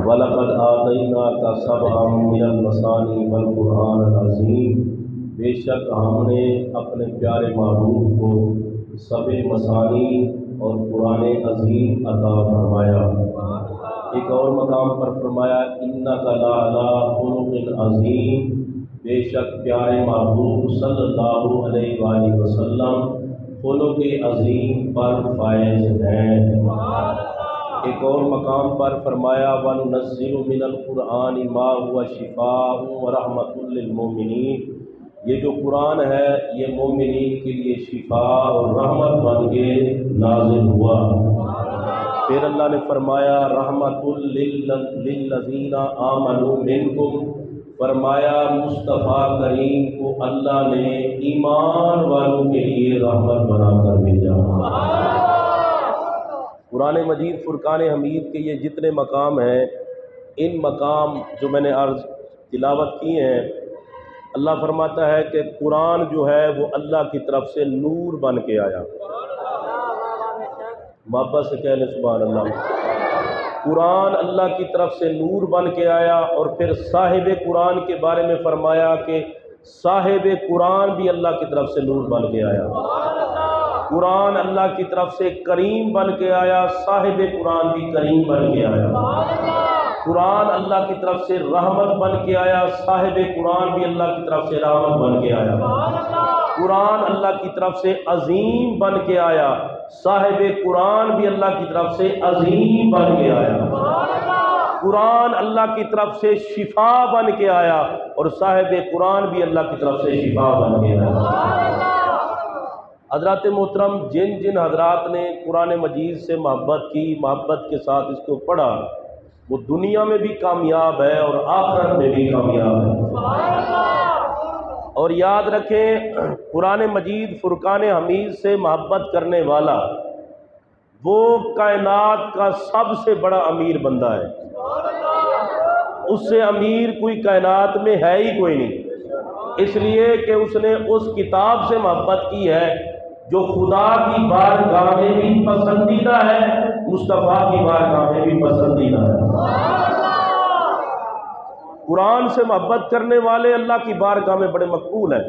وَلَقَدْ آتَيْنَاكَ سَبْعًا مِنَ الْمَثَانِي وَالْقُرْآنَ الْعَظِيمَ، بے شک ہم نے اپنے پیارے محبوب کو سبع مثانی اور قرآن عظیم عطا فرمایا۔ ایک اور مقام پر فرمایا اِنَّكَ لَعَلَىٰ خُلُقٍ عَظِيمٍ، بے شک پیارے محبوب صلی اللہ علیہ وآلہ وسلم خلق عظیم پر فائز ہیں۔ ایک اور مقام پر فرمایا وَنُنَزِّلُ مِنَ الْقُرْآنِ مَا هُوَ شِفَاءٌ وَرَحْمَةٌ لِّلْمُؤْمِنِينَ، یہ جو قرآن ہے یہ مومنین کے لیے شفاء اور رحمت بن کے نازل ہوا۔ پھر اللہ نے فرمایا رحمۃ للذین آمنوا منکم، فرمایا مصطفیٰ کریم کو اللہ نے ایمان والوں کے لیے رحمت بنا کر بھیجا۔ قرآن مجید فرقان حمید کے یہ جتنے مقام ہیں، ان مقام جو میں نے عرض تلاوت کی ہیں، اللہ فرماتا ہے کہ قرآن جو ہے وہ اللہ کی طرف سے نور بن کے آیا۔ محبت سے کہہ لیں سبحان اللہ۔ قرآن اللہ کی طرف سے نور بن کے آیا، اور پھر صاحب قرآن کے بارے میں فرمایا کہ صاحب قرآن بھی اللہ کی طرف سے نور بن کے آیا۔ قرآن اللہ کی طرف سے کریم بن کے آیا، صاحب قرآن بھی کریم بن کے آیا۔ قرآن اللہ کی طرف سے رحمت بن کے آیا، صاحب قرآن بھی اللہ کی طرف سے رحمت بن کے آیا۔ قرآن اللہ کی طرف سے عظیم بن کے آیا، صاحب قرآن بھی اللہ کی طرف سے عظیم بن کے آیا۔ قرآن اللہ کی طرف سے شفا بن کے آیا، اور صاحب قرآن بھی اللہ کی طرف سے شفا بن کے آیا۔ حضرات محترم، جن جن حضرات نے قرآن مجید سے محبت کی، محبت کے ساتھ اس کو پڑھا، وہ دنیا میں بھی کامیاب ہے اور آخرت میں بھی کامیاب ہے۔ اور یاد رکھیں، قرآن مجید فرقان حمید سے محبت کرنے والا وہ کائنات کا سب سے بڑا امیر بندہ ہے۔ اس سے امیر کوئی کائنات میں ہے ہی کوئی نہیں، اس لیے کہ اس نے اس کتاب سے محبت کی ہے جو خدا کی بارگاہ میں بھی پسندیدہ ہے، مصطفیٰ کی بارگاہ میں بھی پسندیدہ ہے۔ قرآن سے محبت کرنے والے اللہ کی بارگاہ میں بڑے مقبول ہیں۔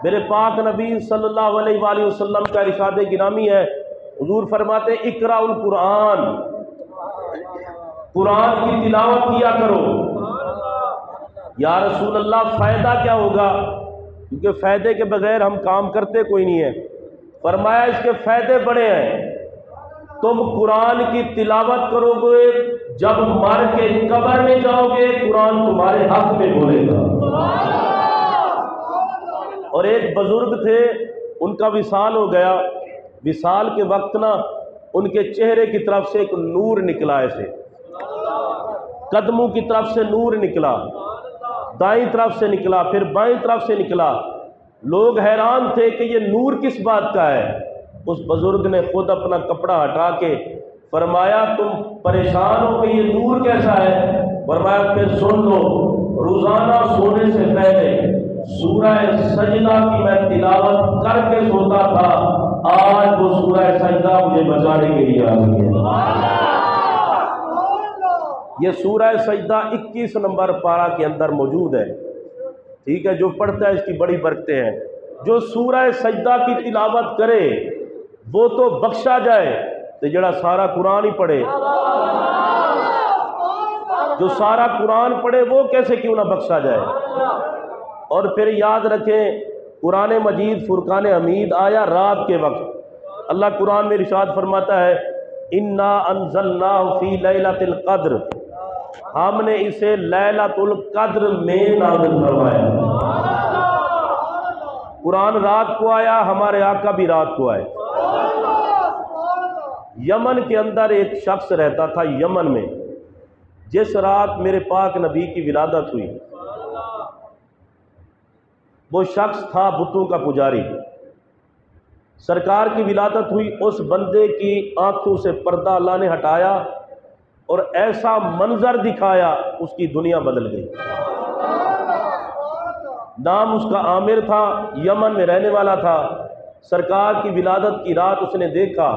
میرے پاک نبی صلی اللہ علیہ وآلہ وسلم کا ارشاد گرامی ہے، حضور فرماتے اقرأ القرآن، قرآن کی تلاوت کیا کرو۔ یا رسول اللہ فائدہ کیا ہوگا؟ کیونکہ فائدے کے بغیر ہم کام کرتے کوئی نہیں ہے۔ فرمایا اس کے فائدے بڑے ہیں، تم قرآن کی تلاوت کرو گے، جب مر کے قبر میں جاؤ گے قرآن تمہارے حق میں بولے گا۔ اور ایک بزرگ تھے، ان کا وصال ہو گیا، وصال کے وقت نا ان کے چہرے کی طرف سے ایک نور نکلا، ایسے قدموں کی طرف سے نور نکلا، دائیں طرف سے نکلا، پھر بائیں طرف سے نکلا۔ لوگ حیران تھے کہ یہ نور کس بات کا ہے۔ اس بزرگ نے خود اپنا کپڑا ہٹا کے فرمایا تم پریشان ہو کہ یہ نور کیسا ہے؟ فرمایا پھر سن لو، روزانہ سونے سے پہلے سورہ سجدہ کی میں تلاوت کر کے سوتا تھا، آج وہ سورہ سجدہ مجھے بچانے کے لیے آ گئی ہے۔ یہ سورہ سجدہ 21 نمبر پارہ کے اندر موجود ہے، ٹھیک ہے؟ جو پڑھتا ہے اس کی بڑی برکتیں ہیں۔ جو سورہ سجدہ کی تلاوت کرے وہ تو بخشا جائے، تو جڑا سارا قرآن ہی پڑھے، جو سارا قرآن پڑھے وہ کیسے کیوں نہ بخشا جائے۔ اور پھر یاد رکھیں، قرآن مجید فرقان حمید آیا رات کے وقت۔ اللہ قرآن میں ارشاد فرماتا ہے انا انزلناہ فی لیلۃ القدر، ہم نے اسے لیلۃ القدر میں نازل فرمایا۔ قرآن رات کو آیا، ہمارے آقا بھی رات کو آئے۔ یمن کے اندر ایک شخص رہتا تھا، یمن میں، جس رات میرے پاک نبی کی ولادت ہوئی، وہ شخص تھا بتوں کا پجاری۔ سرکار کی ولادت ہوئی، اس بندے کی آنکھوں سے پردہ اللہ نے ہٹایا اور ایسا منظر دکھایا، اس کی دنیا بدل گئی۔ نام اس کا عامر تھا، یمن میں رہنے والا تھا۔ سرکار کی ولادت کی رات اس نے دیکھا،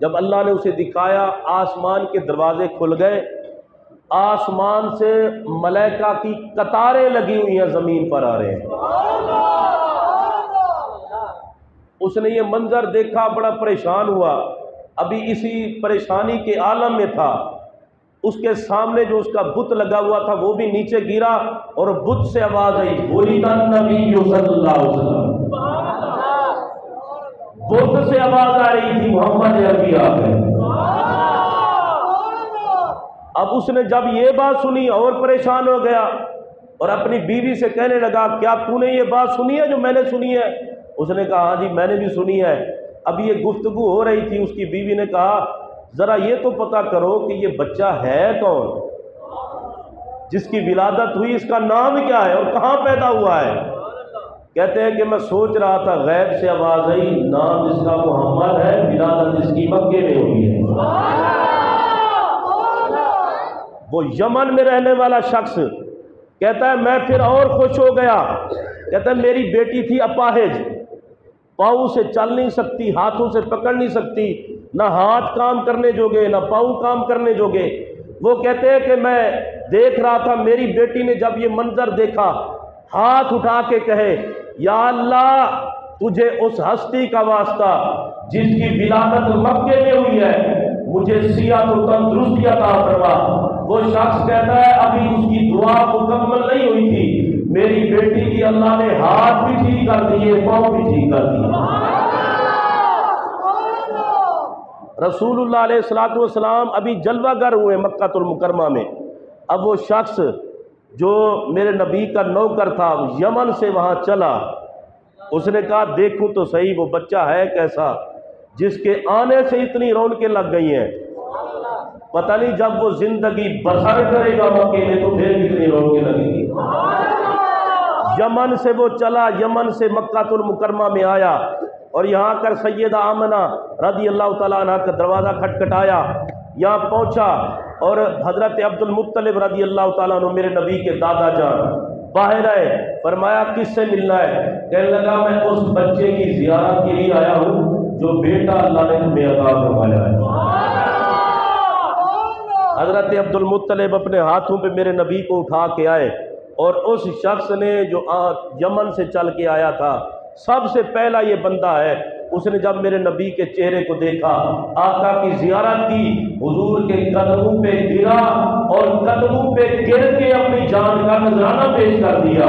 جب اللہ نے اسے دکھایا آسمان کے دروازے کھل گئے، آسمان سے ملائکہ کی قطاریں لگی ہوئی ہیں زمین پر آ رہے ہیں۔ اس نے یہ منظر دیکھا، بڑا پریشان ہوا، ابھی اسی پریشانی کے عالم میں تھا، اس کے سامنے جو اس کا بت لگا ہوا تھا وہ بھی نیچے گرا اور بت سے آواز آئی، بولتا نبی صلی اللہ علیہ وسلم۔ بت سے آواز آ رہی تھی، محمد عربی آ گئے۔ اب اس نے جب یہ بات سنی اور پریشان ہو گیا اور اپنی بیوی سے کہنے لگا، کیا تو نے یہ بات سنی ہے جو میں نے سنی ہے؟ اس نے کہا، ہاں جی میں نے بھی سنی ہے۔ اب یہ گفتگو ہو رہی تھی، اس کی بیوی نے کہا، ذرا یہ تو پتہ کرو کہ یہ بچہ ہے کون جس کی ولادت ہوئی، اس کا نام کیا ہے اور کہاں پیدا ہوا ہے؟ کہتے ہیں کہ میں سوچ رہا تھا، غیب سے آواز آئی، نام اس کا محمد ہے، ولادت اس کی مکے میں ہوئی ہے۔ وہ یمن میں رہنے والا شخص کہتا ہے میں پھر اور خوش ہو گیا، کہتا ہے میری بیٹی تھی اپاہج، پاؤں سے چل نہیں سکتی، ہاتھوں سے پکڑ نہیں سکتی، نہ ہاتھ کام کرنے جوگے نہ پاؤں کام کرنے جوگے۔ وہ کہتے ہیں کہ میں دیکھ رہا تھا، میری بیٹی نے جب یہ منظر دیکھا ہاتھ اٹھا کے کہے، یا اللہ تجھے اس ہستی کا واسطہ جس کی ولادت مکے میں ہوئی ہے، مجھے صحت و تندرستی عطا فرما۔ وہ شخص کہتا ہے ابھی اس کی دعا مکمل نہیں ہوئی تھی، میری بیٹی کی اللہ نے ہاتھ بھی ٹھیک کر دیے، پاؤں بھی ٹھیک کر دیے۔ رسول اللہ علیہ الصلوۃ والسلام ابھی جلوہ گر ہوئے مکہ المکرمہ میں۔ اب وہ شخص جو میرے نبی کا نوکر تھا یمن سے وہاں چلا، اس نے کہا دیکھوں تو صحیح وہ بچہ ہے کیسا جس کے آنے سے اتنی رونقیں لگ گئی ہیں، پتہ نہیں جب وہ زندگی بسر کرے گا مکے میں تو پھر کتنی رونقیں لگیں گی۔ یمن سے وہ چلا، یمن سے مکہ المکرمہ میں آیا اور یہاں کر سیدہ آمنہ رضی اللہ تعالیٰ عنہ کا دروازہ کھٹکھٹایا، یہاں پہنچا اور حضرت عبد المطلب رضی اللہ تعالیٰ عنہ میرے نبی کے دادا جان باہر آئے، فرمایا کس سے ملنا ہے؟ کہنے لگا میں اس بچے کی زیارت کے لیے آیا ہوں جو بیٹا اللہ نے تمہیں عطا فرمایا ہے۔ حضرت عبد المطلب اپنے ہاتھوں پہ میرے نبی کو اٹھا کے آئے اور اس شخص نے جو یمن سے چل کے آیا تھا، سب سے پہلا یہ بندہ ہے، اس نے جب میرے نبی کے چہرے کو دیکھا، آقا کی زیارت کی، حضور کے قدموں پہ گرا اور قدموں پہ گر کے اپنی جان کا نذرانہ پیش کر دیا۔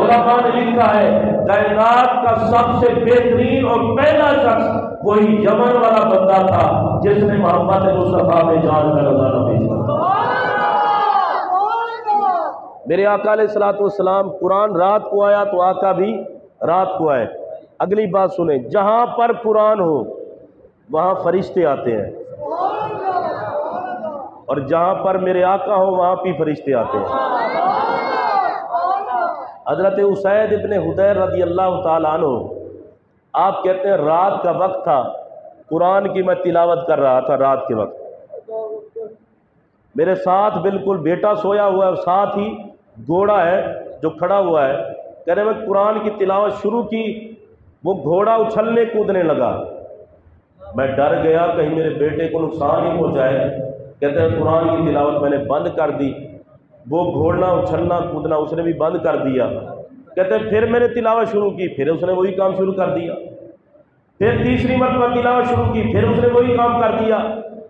علماء نے لکھا ہے کائنات کا سب سے بہترین اور پہلا شخص وہی یمن والا بندہ تھا جس نے محمد مصطفیٰ میں جان کا نذرانہ پیش کر دیا۔ میرے آقا علیہ الصلوۃ والسلام قرآن رات کو آیا تو آقا بھی رات کو آئے۔ اگلی بات سنیں، جہاں پر قرآن ہو وہاں فرشتے آتے ہیں اور جہاں پر میرے آقا ہو وہاں بھی فرشتے آتے ہیں۔ حضرت اسید ابن حضیر رضی اللہ تعالیٰ عنہ، آپ کہتے ہیں رات کا وقت تھا، قرآن کی میں تلاوت کر رہا تھا رات کے وقت، میرے ساتھ بالکل بیٹا سویا ہوا ہے، ساتھ ہی گھوڑا ہے جو کھڑا ہوا ہے، کہہ رہے میں قرآن کی تلاوت شروع کی، وہ گھوڑا اچھلنے کودنے لگا، میں ڈر گیا کہیں میرے بیٹے کو نقصان ہی پہنچائے، کہتے ہیں قرآن کی تلاوت میں نے بند کر دی، وہ گھوڑنا اچھلنا کودنا اس نے بھی بند کر دیا، کہتے ہیں پھر میں نے تلاوت شروع کی، پھر اس نے وہی کام شروع کر دیا، پھر تیسری مرتبہ تلاوت شروع کی، پھر اس نے وہی کام کر دیا،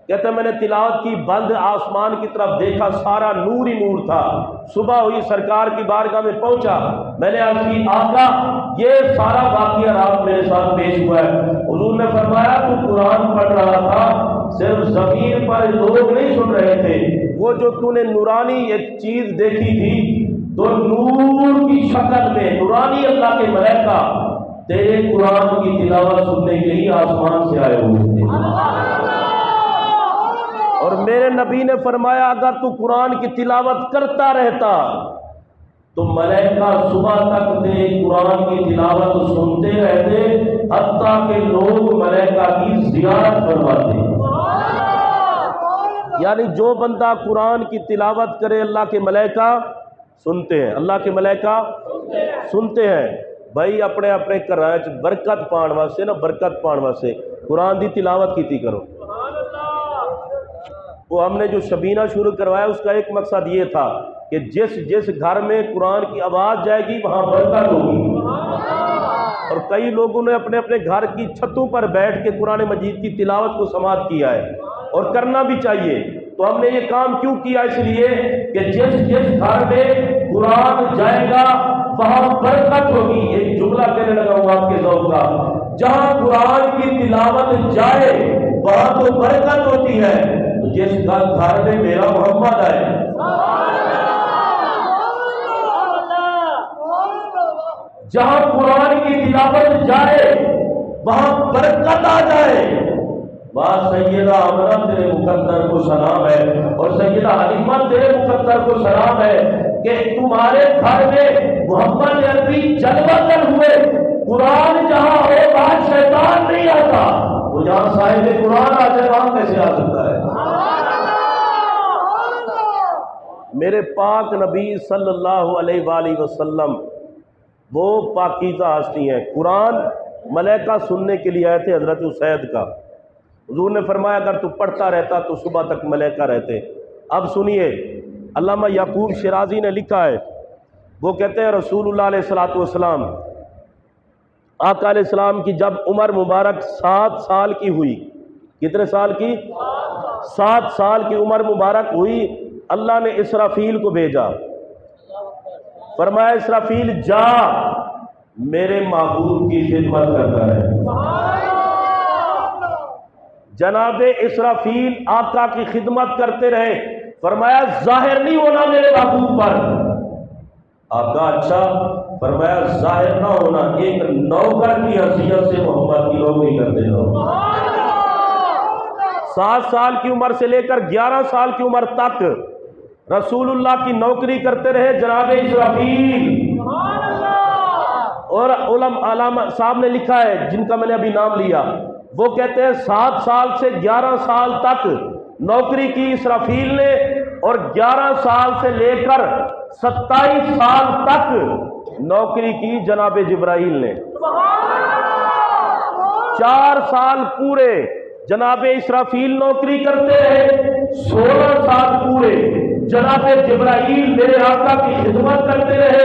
کہتے ہیں میں نے تلاوت کی، بند آسمان کی طرف دیکھا، سارا نور ہی نور تھا، صبح ہوئی سرکار کی بارگاہ میں پہنچا، میں نے عرض کی آقا یہ سارا واقعہ رات میرے ساتھ پیش ہوا ہے۔ حضور نے فرمایا تو قرآن پڑھ رہا تھا، صرف زمین پر لوگ نہیں سن رہے تھے، وہ جو تو نے نورانی ایک چیز دیکھی تھی تو نور کی شکل میں نورانی اللہ کے ملائکہ تیرے قرآن کی تلاوت سننے کے لیے آسمان سے آئے ہوئے تھے۔ اور میرے نبی نے فرمایا اگر تو قرآن کی تلاوت کرتا رہتا تو ملائکہ صبح تک تیرے قرآن کی تلاوت سنتے رہتے حتیٰ کہ لوگ ملائکہ کی زیارت کرواتے۔ یعنی جو بندہ قرآن کی تلاوت کرے اللہ کے ملائکہ سنتے ہیں، اللہ کے ملائکہ سنتے ہیں۔ بھائی اپنے اپنے گھراں وچ برکت پان واسطے نا، برکت پان واسطے قرآن دی تلاوت کیتی کرو۔ وہ ہم نے جو شبینہ شروع کروایا اس کا ایک مقصد یہ تھا کہ جس جس گھر میں قرآن کی آواز جائے گی وہاں برکت ہوگی۔ اور کئی لوگوں نے اپنے اپنے گھر کی چھتوں پر بیٹھ کے قرآن مجید کی تلاوت کو سماعت کیا ہے، اور کرنا بھی چاہیے۔ تو ہم نے یہ کام کیوں کیا؟ اس لیے کہ جس جس گھر میں قرآن جائے گا وہاں برکت ہوگی۔ ایک جملہ کہنے لگا ہوں آپ کے ذوق کا، جہاں قرآن کی تلاوت جائے وہاں تو برکت ہوتی ہے۔ تو جس گھر میں میرا محمد ہے، جہاں قرآن کی تلاوت جائے وہاں برکت آ جائے، وہاں سیدہ آمنہ تیرے مقدر کو سلام ہے، اور سیدہ حلیمہ تیرے مقدر کو سلام ہے کہ تمہارے گھر میں محمد عربی جلوہ گر ہوئے۔ قرآن جہاں ہو وہاں شیطان نہیں آتا، وہ جہاں صاحب قرآن آ جائے وہاں کیسے آ سکتا ہے؟ میرے پاک نبی صلی اللہ علیہ وآلہ وسلم وہ پاکیزہ ہستی ہیں۔ قرآن ملائکہ سننے کے لیے آئے تھے حضرت اسید کا، حضور نے فرمایا اگر تو پڑھتا رہتا تو صبح تک ملائکہ رہتے۔ اب سنیے، علامہ یعقوب شیرازی نے لکھا ہے، وہ کہتے ہیں رسول اللہ علیہ السلام، آقا علیہ السلام کی جب عمر مبارک 7 سال کی ہوئی، کتنے سال کی؟ 7 سال کی عمر مبارک ہوئی، اللہ نے اسرافیل کو بھیجا، فرمایا اسرافیل جا میرے معبود کی خدمت کرتا ہے۔ جناب اسرافیل آقا کی خدمت کرتے رہے، فرمایا ظاہر نہیں ہونا میرے معبود پر۔ آقا اچھا، فرمایا ظاہر نہ ہونا، ایک نوکر کی حیثیت سے محمد کی نوکری کرتے رہو۔ 7 سال کی عمر سے لے کر 11 سال کی عمر تک رسول اللہ کی نوکری کرتے رہے جناب اسرافیل۔ اور علامہ صاحب نے لکھا ہے جن کا میں نے ابھی نام لیا، وہ کہتے ہیں 7 سال سے 11 سال تک نوکری کی اسرافیل نے، اور 11 سال سے لے کر 27 سال تک نوکری کی جناب جبرائیل نے۔ 4 سال پورے جناب اسرافیل نوکری کرتے رہے، 16 سال پورے جناب جبرائیل میرے آقا کی خدمت کرتے رہے،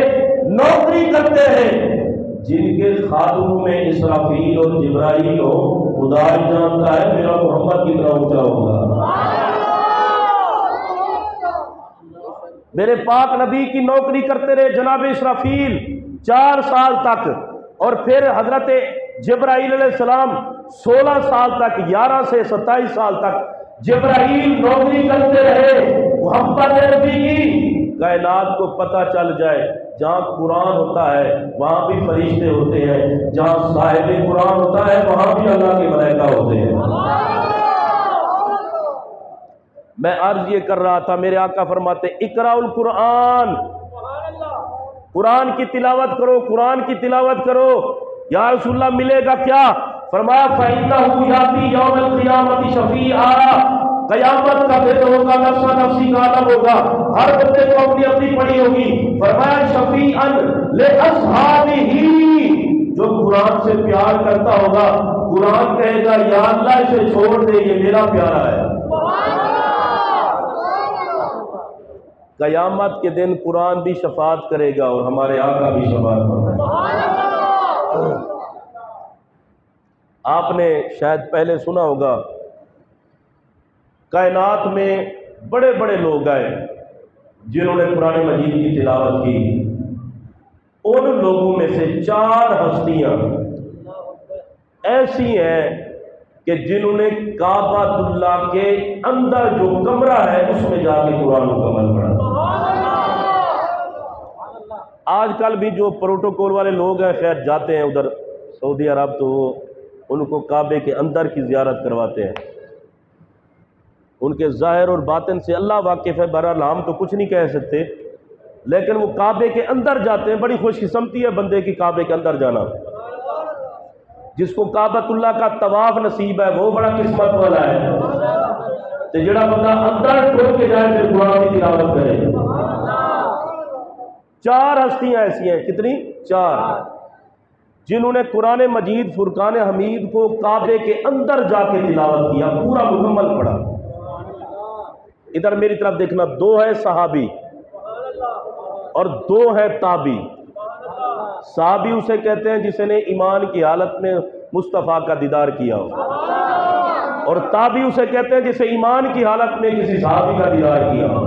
نوکری کرتے رہے۔ جن کے خادموں میں اسرافیل اور جبرائیل ہو، خدا ہی جانتا ہے میرا محمد کتنا اونچا ہوگا۔ میرے پاک نبی کی نوکری کرتے رہے جناب اسرافیل 4 سال تک، اور پھر حضرت جبرائیل علیہ السلام 16 سال تک، 11 سے 27 سال تک جبرائیل نوکری کرتے رہے محمد عربی کی۔ کائنات کو پتہ چل جائے جہاں قرآن ہوتا ہے وہاں بھی فرشتے ہوتے ہیں، جہاں صاحب قرآن ہوتا ہے وہاں بھی اللہ کے ملائکہ ہوتے ہیں۔ میں عرض یہ کر رہا تھا، میرے آقا فرماتے اقرأ القرآن، قرآن کی تلاوت کرو، قرآن کی تلاوت کرو۔ یا رسول اللہ ملے گا کیا؟ فرمایا فَإِنَّهُ يَأْتِي يَوْمَ الْقِيَامَةِ شَفِيعًا، قیامت کا دن ہوگا، نفسا نفسی کا عالم ہوگا، ہر بندے کو اپنی اپنی پڑی ہوگی۔ فرمایا شفیعاً لِأَصْحَابِهِ، جو قرآن سے پیار کرتا ہوگا قرآن کہے گا یا اللہ اسے چھوڑ دے یہ میرا پیارا ہے۔ قیامت کے دن قرآن بھی شفاعت کرے گا اور ہمارے آقا بھی شفاعت کرے گا۔ آپ نے شاید پہلے سنا ہوگا کائنات میں بڑے بڑے لوگ آئے جنہوں نے قرآن مجید کی تلاوت کی، ان لوگوں میں سے 4 ہستیاں ایسی ہیں کہ جنہوں نے کعبۃ اللہ کے اندر جو کمرہ ہے اس میں جا کے قرآن مکمل پڑھا۔ آج کل بھی جو پروٹوکول والے لوگ ہیں خیر جاتے ہیں ادھر سعودی عرب تو وہ ان کو کعبے کے اندر کی زیارت کرواتے ہیں، ان کے ظاہر اور باطن سے اللہ واقف ہے، بہرحال ہم تو کچھ نہیں کہہ سکتے، لیکن وہ کعبے کے اندر جاتے ہیں۔ بڑی خوش قسمتی ہے بندے کی کعبے کے اندر جانا، جس کو کعبۃ اللہ کا طواف نصیب ہے وہ بڑا قسمت والا ہے، تو جڑا بندہ اندر ٹوٹ کے جائے پھر قرآن کی تلاوت کرے۔ 4 ہستیاں ایسی ہیں، کتنی؟ 4، جنہوں نے قرآن مجید فرقان حمید کو کعبے کے اندر جا کے تلاوت کیا، پورا مکمل پڑھا۔ ادھر میری طرف دیکھنا، 2 ہے صحابی اور 2 ہے تابی۔ صحابی اسے کہتے ہیں جس نے ایمان کی حالت میں مصطفیٰ کا دیدار کیا ہو، اور تابی اسے کہتے ہیں جسے ایمان کی حالت میں کسی صحابی کا دیدار کیا ہو۔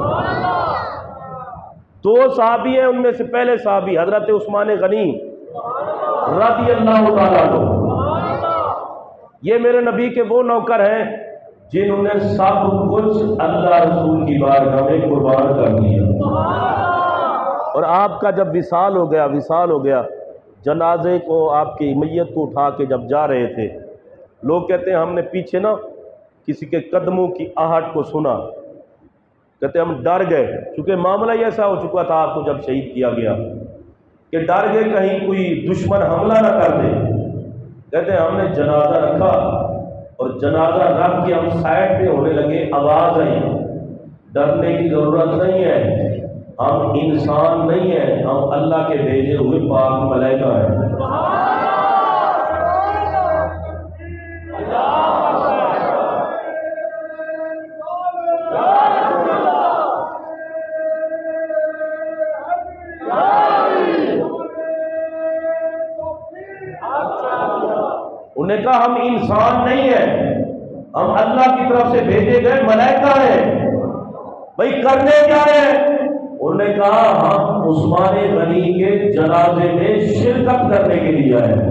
2 صحابی ہیں، ان میں سے پہلے صحابی حضرت عثمان غنی رضی اللہ تعالیٰ عنہ، یہ میرے نبی کے وہ نوکر ہیں جنہوں نے سب کچھ اللہ رسول کی بارگاہ میں قربان کر دیا۔ اور آپ کا جب وصال ہو گیا، جنازے کو، آپ کی میت کو اٹھا کے جب جا رہے تھے، لوگ کہتے ہیں ہم نے پیچھے نا کسی کے قدموں کی آہٹ کو سنا، کہتے ہیں ہم ڈر گئے، چونکہ معاملہ ہی ایسا ہو چکا تھا آپ کو جب شہید کیا گیا کہ ڈر گئے کہیں کوئی دشمن حملہ نہ کر دے۔ کہتے ہیں ہم نے جنازہ رکھا اور جنازہ رکھ کے ہم سائڈ پہ ہونے لگے، آواز آئی، ڈرنے کی ضرورت نہیں ہے، ہم انسان نہیں ہیں، ہم اللہ کے بھیجے ہوئے پاک ملائکہ ہیں۔ انہوں نے کہا ہم انسان نہیں ہیں، ہم اللہ کی طرف سے بھیجے گئے ملائکہ ہیں، بھائی کرنے کیا ہے؟ انہوں نے کہا ہم عثمان غنی کے جنازے میں شرکت کرنے کے لیے آئے ہیں۔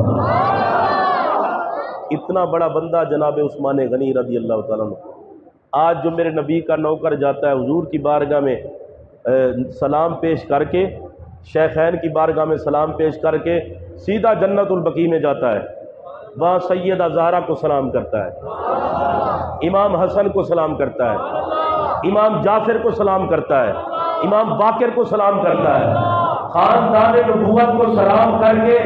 اتنا بڑا بندہ جناب عثمان غنی رضی اللہ تعالیٰ عنہ، آج جو میرے نبی کا نوکر جاتا ہے حضور کی بارگاہ میں سلام پیش کر کے، شیخین کی بارگاہ میں سلام پیش کر کے سیدھا جنت البقیع میں جاتا ہے، وہاں سیدہ زہرا کو سلام کرتا ہے، امام حسن کو سلام کرتا ہے، امام جعفر کو سلام کرتا ہے، امام باقر کو سلام کرتا ہے، خاندان نبوت کو سلام کر کے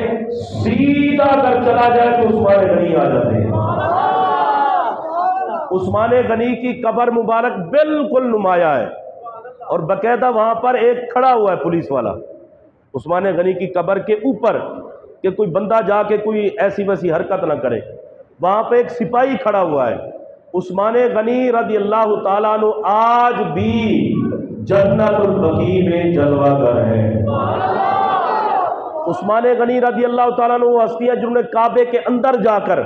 سیدھا اگر چلا جائے تو عثمان غنی آ جاتے ہیں۔ عثمان غنی کی قبر مبارک بالکل نمایاں ہے، اور باقاعدہ وہاں پر ایک کھڑا ہوا ہے پولیس والا عثمان غنی کی قبر کے اوپر، کہ کوئی بندہ جا کے کوئی ایسی ویسی حرکت نہ کرے، وہاں پہ ایک سپاہی کھڑا ہوا ہے۔ عثمان غنی رضی اللہ تعالیٰ عنہ آج بھی جنت البقیع میں جلوہ گر ہے۔ عثمان غنی رضی اللہ تعالیٰ عنہ وہ ہستی ہے جنہوں نے کعبے کے اندر جا کر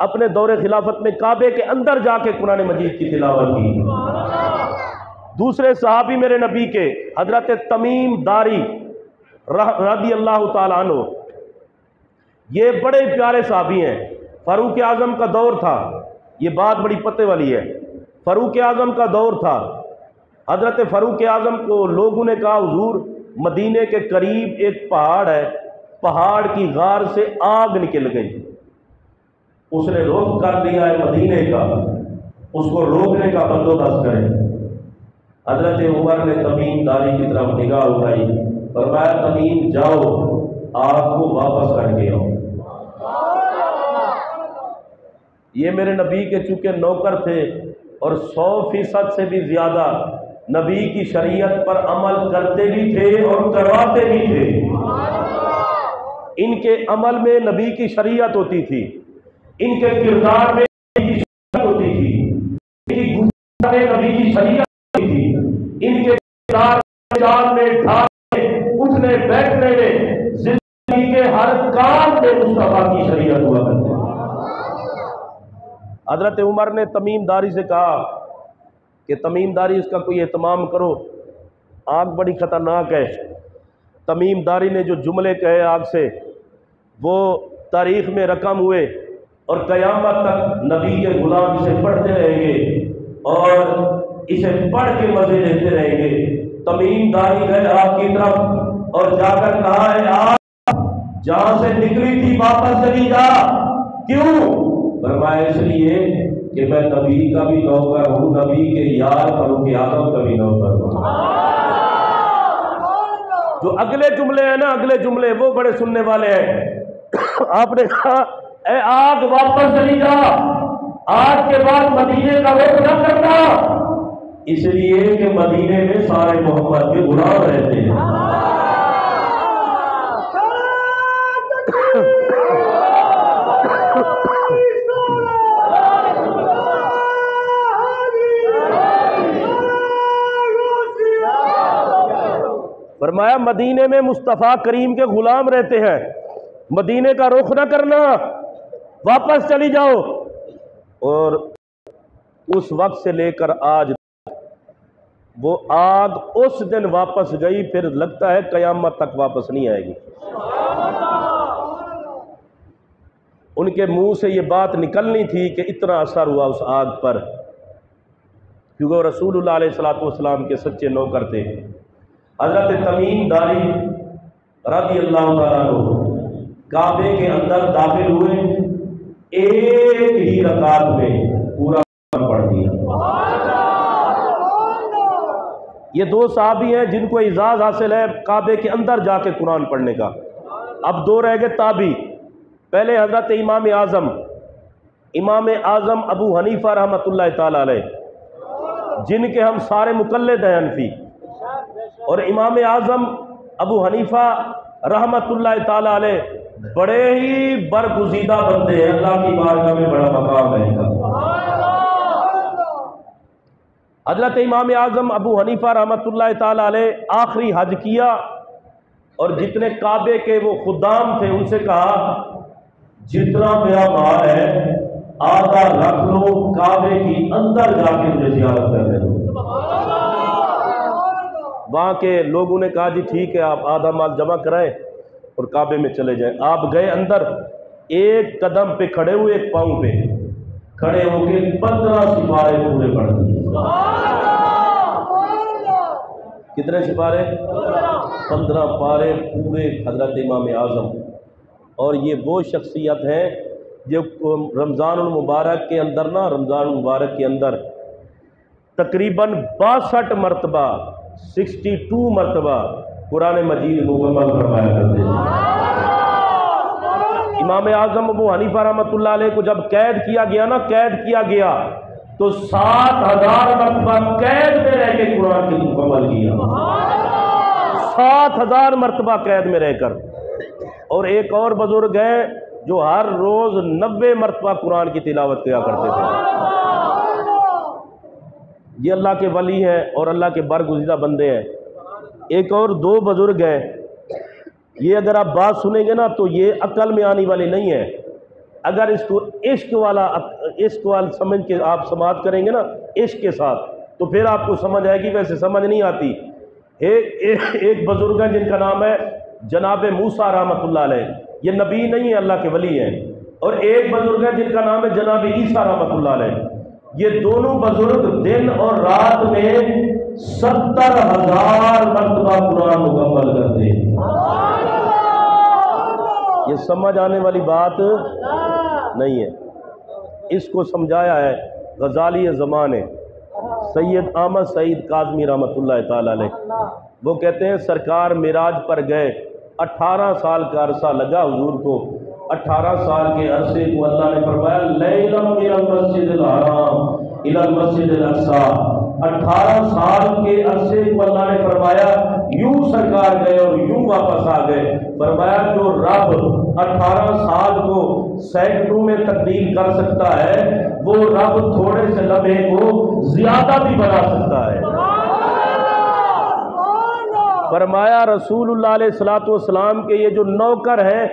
اپنے دور خلافت میں کعبے کے اندر جا کے قرآن مجید کی تلاوت کی۔ دوسرے صحابی میرے نبی کے حضرت تمیم داری رضی اللہ تعالیٰ عنہ، یہ بڑے پیارے صحابی ہیں۔ فاروق اعظم کا دور تھا، یہ بات بڑی پتے والی ہے، فاروق اعظم کا دور تھا۔ حضرت فاروق اعظم کو لوگوں نے کہا حضور مدینے کے قریب ایک پہاڑ ہے، پہاڑ کی غار سے آگ نکل گئی، اس نے رخ کر دیا ہے مدینے کا، اس کو روکنے کا بندوبست کریں۔ حضرت عمر نے تمیم داری کی طرف نگاہ اٹھائی، فرمایا تمیم جاؤ آگ کو واپس کر کے آؤ۔ یہ میرے نبی کے چونکہ نوکر تھے اور 100% سے بھی زیادہ نبی کی شریعت پر عمل کرتے بھی تھے اور کرواتے بھی تھے۔ ان کے عمل میں نبی کی شریعت ہوتی تھی، ان کے کردار میں نبی کی شریعت ہوتی تھی، ان کی گفتگو میں نبی کی شریعت ہوتی تھی، ان کے کردار چال میں ڈھال میں اٹھنے بیٹھنے میں زندگی کے ہر کام میں مصطفیٰ کی شریعت ہوا کرتی ہے۔ حضرت عمر نے تمیم داری سے کہا کہ تمیم داری اس کا کوئی اہتمام کرو، آگ بڑی خطرناک ہے۔ تمیم داری نے جو جملے کہے آگ سے وہ تاریخ میں رقم ہوئے اور قیامت تک نبی کے غلام اسے پڑھتے رہیں گے اور اسے پڑھ کے مزے لیتے رہیں گے۔ تمیم داری گئے آگ کی طرف اور جا کر کہا ہے آگ جہاں سے نکلی تھی واپس چلی جا، کیوں؟ فرمایا اس لیے کہ میں نبی کا بھی نوکر ہوں، نبی کے یار فاروق اعظم کا بھی نوکر ہوں۔ جو اگلے جملے ہیں نا، اگلے جملے وہ بڑے سننے والے ہیں۔ آپ نے کہا اے آگ واپس چلی جا، آج کے بعد مدینے کا رخ نہ کرنا، اس لیے کہ مدینے میں سارے محمد کے غلام رہتے ہیں۔ فرمایا مدینے میں مصطفیٰ کریم کے غلام رہتے ہیں، مدینے کا رخ نہ کرنا، واپس چلی جاؤ۔ اور اس وقت سے لے کر آج وہ آگ اس دن واپس گئی، پھر لگتا ہے قیامت تک واپس نہیں آئے گی۔ ان کے منہ سے یہ بات نکلنی تھی کہ اتنا اثر ہوا اس آگ پر، کیونکہ وہ رسول اللہ علیہ الصلوۃ والسلام کے سچے نوکر تھے۔ حضرت تمیم داری رضی اللہ تعالیٰ عنہ کعبے کے اندر داخل ہوئے، ایک ہی رکعت میں پورا پڑھ دیا۔ یہ دو صحابی ہیں جن کو اعزاز حاصل ہے کعبے کے اندر جا کے قرآن پڑھنے کا۔ اب دو رہ گئے تابعی، پہلے حضرت امام اعظم ابو حنیفہ رحمۃ اللہ تعالی علیہ، جن کے ہم سارے مقلد ہیں حنفی، اور امام اعظم ابو حنیفہ رحمۃ اللہ تعالی علیہ بڑے ہی برگزیدہ بندے ہیں، اللہ کی بارگاہ میں بڑا مقام ہے ان کا۔ حضرت امام اعظم ابو حنیفہ رحمۃ اللہ تعالی علیہ آخری حج کیا، اور جتنے کعبے کے وہ خدام تھے ان سے کہا جتنا میرا مال ہے آدھا رکھ لو، کعبے کی اندر جا کے مجھے زیارت کرنے دو۔ وہاں کے لوگوں نے کہا جی ٹھیک ہے، آپ آدھا مال جمع کرائیں اور کعبے میں چلے جائیں۔ آپ گئے اندر، ایک قدم پہ کھڑے ہوئے، ایک پاؤں پہ کھڑے ہو کے 15 سپارے پورے پڑھ دیے۔ کتنے سپارے؟ 15 پارے پورے حضرت امام اعظم۔ اور یہ وہ شخصیت ہے جو رمضان المبارک کے اندر رمضان المبارک کے اندر تقریباً 62 مرتبہ 62 مرتبہ قرآن مجید مکمل فرمایا کرتے ہیں۔ امام اعظم ابو حنیفہ رحمۃ اللہ علیہ کو جب قید کیا گیا تو 7000 مرتبہ قید میں رہ کے قرآن کی مکمل کیا، 7000 مرتبہ قید میں رہ کر۔ اور ایک اور بزرگ ہیں جو ہر روز 90 مرتبہ قرآن کی تلاوت کیا کرتے تھے۔ یہ اللہ کے ولی ہیں اور اللہ کے برگزیدہ بندے ہیں۔ ایک اور 2 بزرگ ہیں، یہ اگر آپ بات سنیں گے نا تو یہ عقل میں آنے والے نہیں ہیں۔ اگر اس کو عشق والا سمجھ کے آپ سماعت کریں گے نا عشق کے ساتھ، تو پھر آپ کو سمجھ آئے گی، ویسے سمجھ نہیں آتی۔ ایک بزرگ ہیں جن کا نام ہے جناب موسیٰ رحمۃ اللہ علیہ، یہ نبی نہیں ہے، اللہ کے ولی ہیں۔ اور ایک بزرگ ہے جن کا نام ہے جناب عیسیٰ رحمۃ اللہ علیہ۔ یہ دونوں بزرگ دن اور رات میں 70,000 مرتبہ قرآن مکمل کرتے ہیں۔ یہ سمجھ آنے والی بات نہیں ہے، اس کو سمجھایا ہے غزالی زمان سید احمد سعید کاظمی رحمۃ اللہ تعالی علیہ۔ وہ کہتے ہیں سرکار معراج پر گئے، 18 سال کا عرصہ لگا حضور کو۔ 18 سال کے عرصے کو اللہ نے فرمایا لیلا من المسجد الحرام الی المسجد الاقصی۔ 18 سال کے عرصے کو اللہ نے فرمایا یوں سرکار گئے اور یوں واپس آ گئے۔ فرمایا جو رب 18 سال کو سینکڑوں میں تبدیل کر سکتا ہے، وہ رب تھوڑے سے لمحے کو زیادہ بھی بنا سکتا ہے۔ فرمایا رسول اللہ علیہ الصلوۃ والسلام کے یہ جو نوکر ہیں،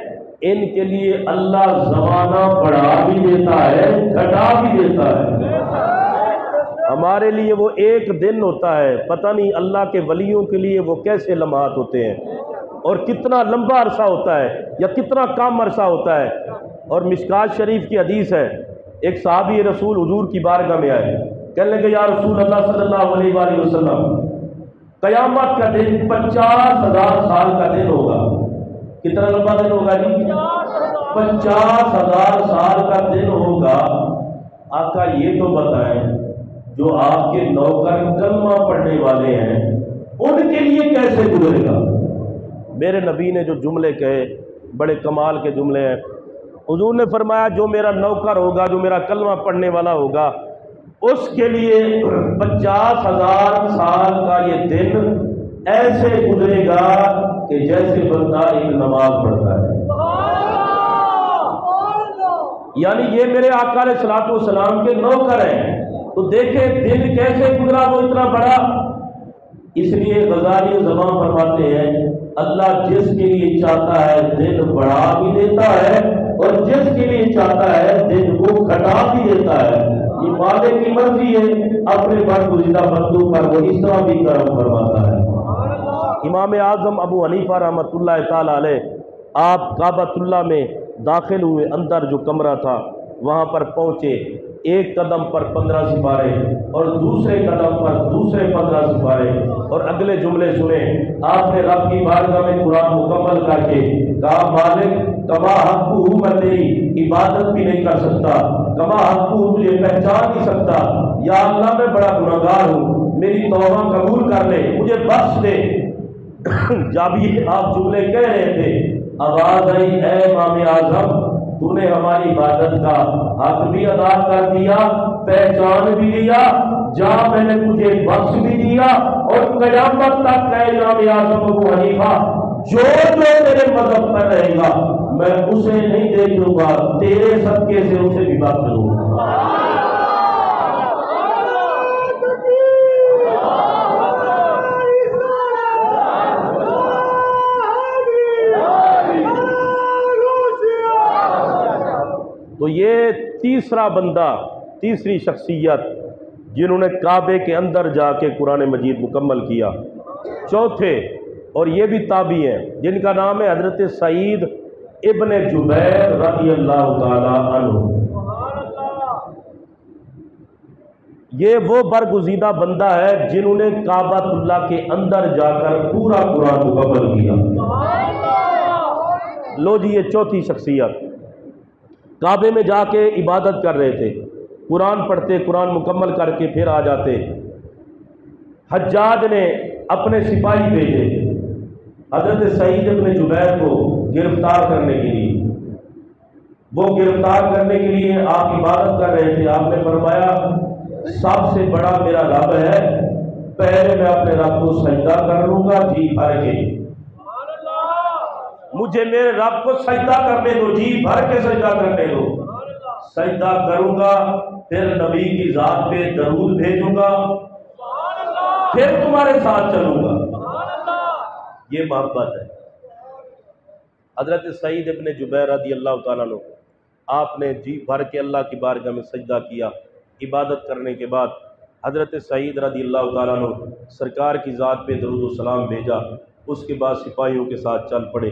ان کے لیے اللہ زمانہ بڑھا بھی دیتا ہے، گھٹا بھی دیتا ہے۔ ہمارے لیے وہ ایک دن ہوتا ہے، پتہ نہیں اللہ کے ولیوں کے لیے وہ کیسے لمحات ہوتے ہیں، اور کتنا لمبا عرصہ ہوتا ہے یا کتنا کم عرصہ ہوتا ہے۔ اور مشکات شریف کی حدیث ہے، ایک صحابی رسول حضور کی بارگاہ میں آئے، کہنے لگے یا رسول اللہ صلی اللہ علیہ وآلہ وسلم، قیامت کا دن 50,000 سال کا دن ہوگا۔ کتنا لمبا دن ہوگا جی؟ 50,000 سال کا دن ہوگا۔ آقا یہ تو بتائیں جو آپ کے نوکر کلمہ پڑھنے والے ہیں ان کے لیے کیسے گزرے گا؟ میرے نبی نے جو جملے کہے بڑے کمال کے جملے ہیں۔ حضور نے فرمایا جو میرا نوکر ہوگا، جو میرا کلمہ پڑھنے والا ہوگا، اس کے لیے 50,000 سال کا یہ دن ایسے گزرے گا کہ جیسے بندہ ایک نماز پڑھتا ہے۔ یعنی یہ میرے آقا علیہ الصلوۃ والسلام کے نوکر ہیں، تو دیکھیں دن کیسے گزرا وہ اتنا بڑا۔ اس لیے غزالی زبان فرماتے ہیں اللہ جس کے لیے چاہتا ہے دن بڑھا بھی دیتا ہے اور جس کے لیے چاہتا ہے دن کو گھٹا بھی دیتا ہے. یہ مالک کی مرضی ہے، اپنے برگزیدہ بندوں پر وہ اس طرح بھی کرم فرماتا ہے. امام اعظم ابو حنیفہ رحمۃ اللہ تعالی علیہ آپ کعبۃ اللہ میں داخل ہوئے، اندر جو کمرہ تھا وہاں پر پہنچے، ایک قدم پر 15 سپارے اور دوسرے قدم پر دوسرے 15 سپارے، اور اگلے جملے سنے. آپ نے رب کی بارگاہ میں قرآن مکمل کر کے کہا مالک کما حق میں تیری عبادت بھی نہیں کر سکتا، کما حق مجھے پہچان نہیں سکتا، یا اللہ میں بڑا گنہگار ہوں، میری توبہ قبول کر لے، مجھے بخش دے. جب یہ آپ جملے کہہ رہے تھے آواز آئی اے امام اعظم تو نے ہماری عبادت کا حق بھی ادا کر دیا، پہچان بھی لیا، جا میں نے تجھے بخش بھی دیا، اور قیامت تک اے امام اعظم ابو حنیفہ جو میرے مذہب پر رہے گا میں اسے نہیں دیکھوں گا، تیرے صدقے سے اسے بھی بخش دوں گا. تو یہ تیسرا بندہ، تیسری شخصیت جنہوں نے کعبے کے اندر جا کے قرآن مجید مکمل کیا. چوتھے اور یہ بھی تابعی ہیں جن کا نام ہے حضرت سعید ابن جبیر رضی اللہ تعالی عنہ. یہ وہ برگزیدہ بندہ ہے جنہوں نے کعبۃ اللہ کے اندر جا کر پورا قرآن مکمل کیا. لو جی یہ چوتھی شخصیت. کعبے میں جا کے عبادت کر رہے تھے، قرآن پڑھتے، قرآن مکمل کر کے پھر آ جاتے. حجاج نے اپنے سپاہی بھیجے حضرت سعید ابن جبیر کو گرفتار کرنے کے لیے. وہ گرفتار کرنے کے لیے آپ عبادت کر رہے تھے. آپ نے فرمایا سب سے بڑا میرا رب ہے، پہلے میں اپنے رب کو سجدہ کر لوں گا جی بھر کے، مجھے میرے رب کو سجدہ کرنے دو، جی بھر کے سجدہ کرنے دو. سجدہ کروں گا، پھر نبی کی ذات پہ درود بھیجوں گا، پھر تمہارے ساتھ چلوں گا. یہ محبت ہے. حضرت سعید ابن جبیر رضی اللہ تعالیٰ عنہ آپ نے جی بھر کے اللہ کی بارگاہ میں سجدہ کیا. عبادت کرنے کے بعد حضرت سعید رضی اللہ تعالیٰ عنہ سرکار کی ذات پہ درود و سلام بھیجا. اس کے بعد سپاہیوں کے ساتھ چل پڑے.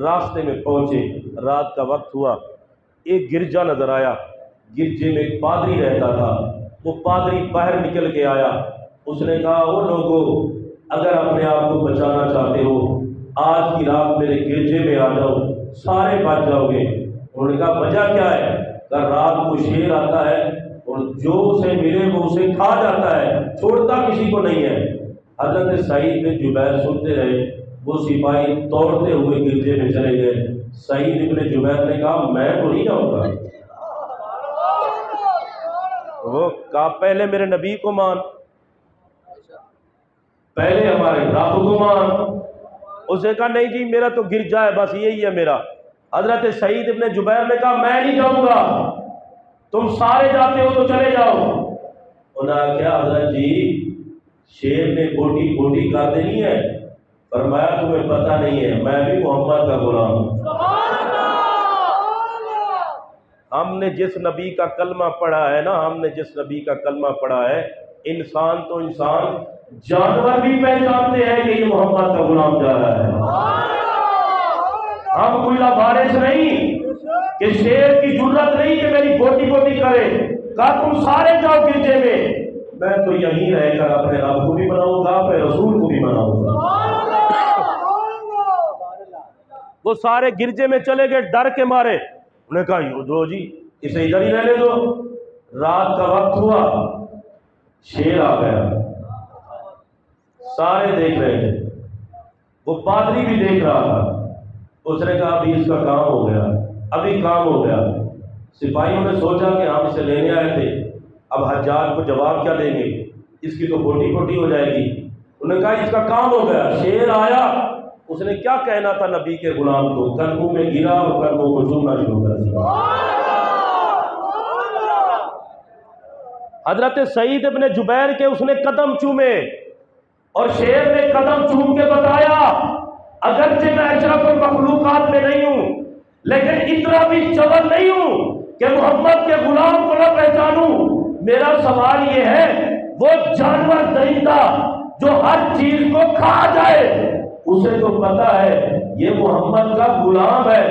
راستے میں پہنچے، رات کا وقت ہوا، ایک گرجا نظر آیا. گرجے میں ایک پادری رہتا تھا. وہ پادری باہر نکل کے آیا. اس نے کہا او لوگو اگر اپنے آپ کو بچانا چاہتے ہو آج کی رات میرے گرجے میں آ جاؤ، سارے بچ جاؤ گے. انہوں نے کہا وجہ کیا ہے؟ کہ رات کو شیر آتا ہے اور جو اسے ملے وہ اسے کھا جاتا ہے، چھوڑتا کسی کو نہیں ہے. حضرت سعید بن جبیر سنتے رہے. وہ سپاہی دوڑتے ہوئے گرجے میں چلے گئے. سعید ابن جبیر نے کہا میں تو نہیں جاؤں گا. وہ کہا پہلے میرے نبی کو مان، پہلے ہمارے رب کو مان. اسے کہا نہیں جی میرا تو گرجا ہے، بس یہی ہے میرا. حضرت سعید ابن جبیر نے کہا میں نہیں جاؤں گا، تم سارے جاتے ہو تو چلے جاؤ. انہوں نے کیا حضرت جی شیر نے بوٹی بوٹی کر دینی ہے؟ فرمایا تمہیں پتہ نہیں ہے میں بھی محمد کا غلام ہوں. ہم نے جس نبی کا کلمہ پڑھا ہے نا، ہم نے جس نبی کا کلمہ پڑھا ہے، انسان تو انسان، جانور بھی پہچانتے ہیں کہ یہ محمد کا غلام جا رہا ہے. ہم کوئی لبارش نہیں کہ شیر کی جرت نہیں کہ میری بوٹی بوٹی کرے. کہا تم سارے جاؤ گرجے میں تو یہیں رہ کر اپنے رب کو بھی مناؤں گا، اپنے رسول کو بھی مناؤں گا. وہ سارے گرجے میں چلے گئے ڈر کے مارے. انہوں نے کہا یوں دو جی اسے ادھر ہی رہنے دو. رات کا وقت ہوا، شیر آ گیا. سارے دیکھ رہے تھے، وہ پادری بھی دیکھ رہا تھا. اس نے کہا ابھی اس کا کام ہو گیا، ابھی کام ہو گیا. سپاہیوں نے سوچا کہ ہم اسے لینے آئے تھے، اب حجاج کو جواب کیا دیں گے، اس کی تو بوٹی بوٹی ہو جائے گی. انہوں نے کہا اس کا کام ہو گیا. شیر آیا، اس نے کیا کہنا تھا نبی کے غلام کو، قدموں میں گرا اور قدموں کو چومنا شروع کر دیا. حضرت سعید ابن جبیر کے اس نے قدم چومے اور شیر نے قدم چوم کے بتایا اگرچہ میں اشرف المخلوقات میں نہیں ہوں لیکن اتنا بھی چول نہیں ہوں کہ محمد کے غلام کو نہ پہچانوں. میرا سوال یہ ہے وہ جانور درندہ جو ہر چیز کو کھا جائے اسے تو پتا ہے یہ محمد کا غلام ہے.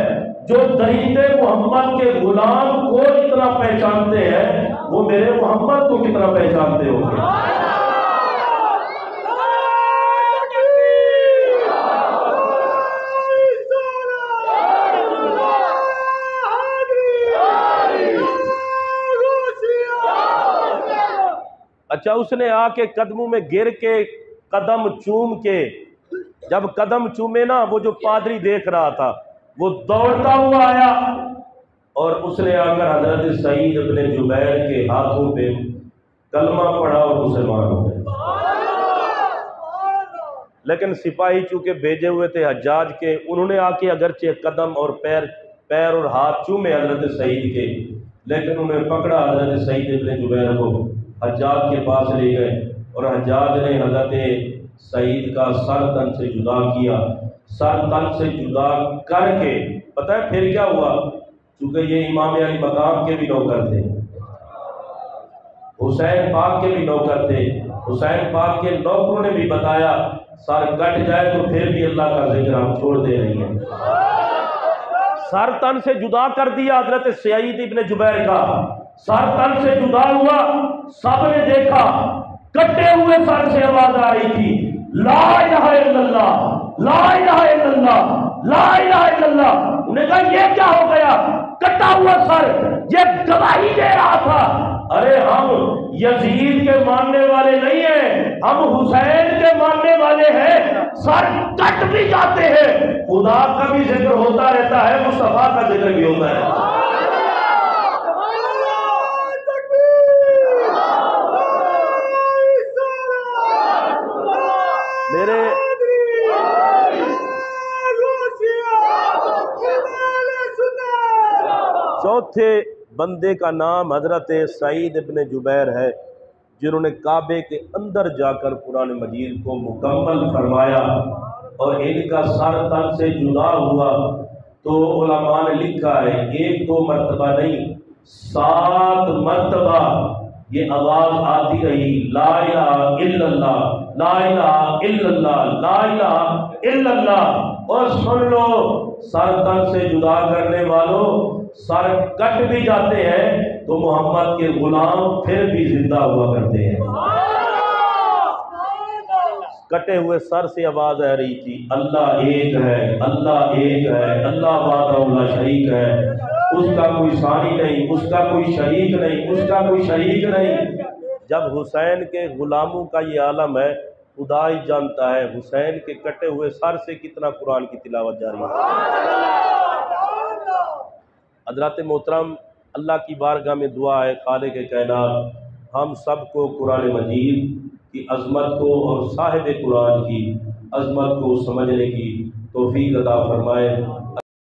جو درندے محمد کے غلام کو اتنا پہچانتے ہیں وہ میرے محمد کو کتنا پہچانتے ہوں گے. اچھا اس نے آ کے قدموں میں گر کے قدم چوم کے جب قدم چومے نا وہ جو پادری دیکھ رہا تھا وہ دوڑتا ہوا آیا اور اس نے آ کر حضرت سعید ابن جبیر کے ہاتھوں پہ کلمہ پڑھا اور مسلمان ہو گئے. لیکن سپاہی چونکہ بھیجے ہوئے تھے حجاج کے انہوں نے آ کے اگرچہ قدم اور پیر اور ہاتھ چومے حضرت سعید کے لیکن انہوں نے پکڑا حضرت سعید ابن جبیر کو حجاج کے پاس لے گئے اور حجاج نے حضرت سعید کا سر تن سے جدا کیا. سر تن سے جدا کر کے پتہ ہے پھر کیا ہوا چونکہ یہ امام علی مقام کے بھی نوکر تھے حسین پاک کے بھی نوکر تھے. حسین پاک کے نوکروں نے بھی بتایا سر کٹ جائے تو پھر بھی اللہ کا ذکر ہم چھوڑ دے رہی ہیں. سر تن سے جدا کر دیا حضرت سعید ابن جبیر کا. سر تن سے جدا ہوا سب نے دیکھا کٹے ہوئے سر سے آواز آ رہی تھی لا الہ الا اللہ لا الہ الا اللہ لا الہ الا اللہ. انہوں نے کہا یہ کیا ہو گیا کٹا ہوا سر یہ گواہی دے رہا تھا. ارے ہم یزید کے ماننے والے نہیں ہیں ہم حسین کے ماننے والے ہیں. سر کٹ بھی جاتے ہیں خدا کا بھی ذکر ہوتا رہتا ہے مصطفیٰ کا ذکر بھی ہوتا ہے. میرے چوتھے بندے کا نام حضرت سعید ابن جبیر ہے جنہوں نے کعبے کے اندر جا کر قرآن مجید کو مکمل فرمایا اور ان کا سر تن سے جدا ہوا تو علماء نے لکھا ہے 1-2 مرتبہ نہیں 7 مرتبہ یہ آواز آتی رہی لا الہ الا اللہ لا الہ الا اللہ لا الہ الا اللہ. اور سن لو سر تن سے جدا کرنے والوں سر کٹ بھی جاتے ہیں تو محمد کے غلام پھر بھی زندہ ہوا کرتے ہیں. کٹے ہوئے سر سے آواز آ رہی تھی اللہ ایک ہے اللہ ایک ہے اللہ وحدہ لا شریک ہے اس کا کوئی ثانی نہیں اس کا کوئی شریک نہیں اس کا کوئی شریک نہیں. جب حسین کے غلاموں کا یہ عالم ہے خدا ہی جانتا ہے حسین کے کٹے ہوئے سر سے کتنا قرآن کی تلاوت جاری ہے. حضرات محترم اللہ کی بارگاہ میں دعا ہے خالق کائنات ہم سب کو قرآن مجید کی عظمت کو اور صاحب قرآن کی عظمت کو سمجھنے کی توفیق عطا فرمائے.